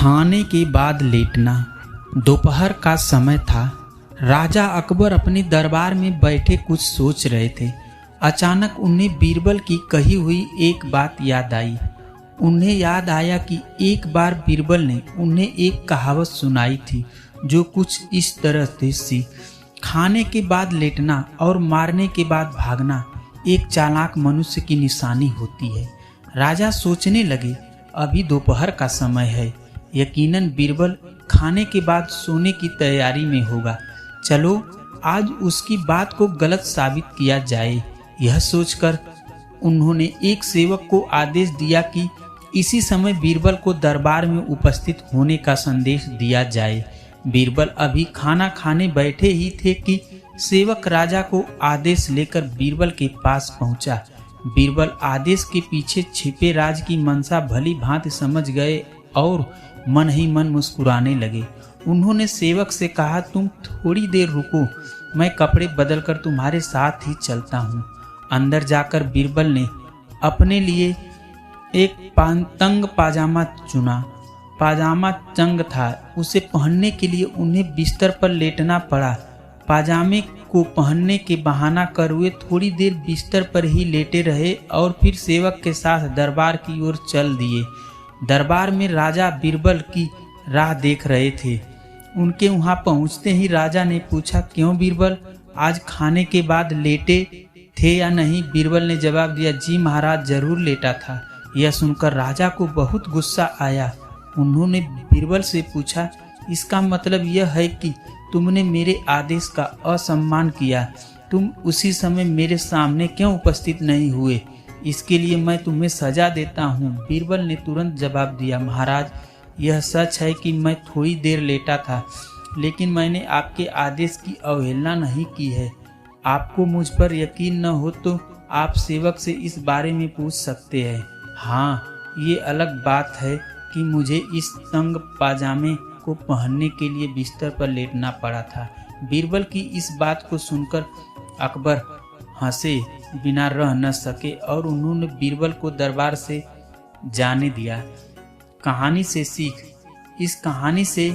खाने के बाद लेटना। दोपहर का समय था। राजा अकबर अपने दरबार में बैठे कुछ सोच रहे थे। अचानक उन्हें बीरबल की कही हुई एक बात याद आई। उन्हें याद आया कि एक बार बीरबल ने उन्हें एक कहावत सुनाई थी जो कुछ इस तरह थी, खाने के बाद लेटना और मारने के बाद भागना एक चालाक मनुष्य की निशानी होती है। राजा सोचने लगे, अभी दोपहर का समय है, यकीनन बीरबल खाने के बाद सोने की तैयारी में होगा। चलो आज उसकी बात को गलत साबित किया जाए। यह सोचकर उन्होंने एक सेवक को आदेश दिया कि इसी समय बीरबल को दरबार में उपस्थित होने का संदेश दिया जाए। बीरबल अभी खाना खाने बैठे ही थे कि सेवक राजा को आदेश लेकर बीरबल के पास पहुंचा। बीरबल आदेश के पीछे छिपे राज की मंशा भली भांति समझ गए और मन ही मन मुस्कुराने लगे। उन्होंने सेवक से कहा, तुम थोड़ी देर रुको, मैं कपड़े बदलकर तुम्हारे साथ ही चलता हूँ। अंदर जाकर बीरबल ने अपने लिए एक तंग पाजामा चुना। पाजामा तंग था, उसे पहनने के लिए उन्हें बिस्तर पर लेटना पड़ा। पाजामे को पहनने के बहाना कर वे थोड़ी देर बिस्तर पर ही लेटे रहे और फिर सेवक के साथ दरबार की ओर चल दिए। दरबार में राजा बीरबल की राह देख रहे थे। उनके वहां पहुंचते ही राजा ने पूछा, क्यों बीरबल, आज खाने के बाद लेटे थे या नहीं? बीरबल ने जवाब दिया, जी महाराज, जरूर लेटा था। यह सुनकर राजा को बहुत गुस्सा आया। उन्होंने बीरबल से पूछा, इसका मतलब यह है कि तुमने मेरे आदेश का असम्मान किया। तुम उसी समय मेरे सामने क्यों उपस्थित नहीं हुए? इसके लिए मैं तुम्हें सजा देता हूँ। बीरबल ने तुरंत जवाब दिया, महाराज, यह सच है कि मैं थोड़ी देर लेटा था, लेकिन मैंने आपके आदेश की अवहेलना नहीं की है। आपको मुझ पर यकीन न हो तो आप सेवक से इस बारे में पूछ सकते हैं। हाँ, ये अलग बात है कि मुझे इस तंग पाजामे को पहनने के लिए बिस्तर पर लेटना पड़ा था। बीरबल की इस बात को सुनकर अकबर हंसे बिना रह न सके और उन्होंने बीरबल को दरबार से जाने दिया। कहानी से सीख। इस कहानी से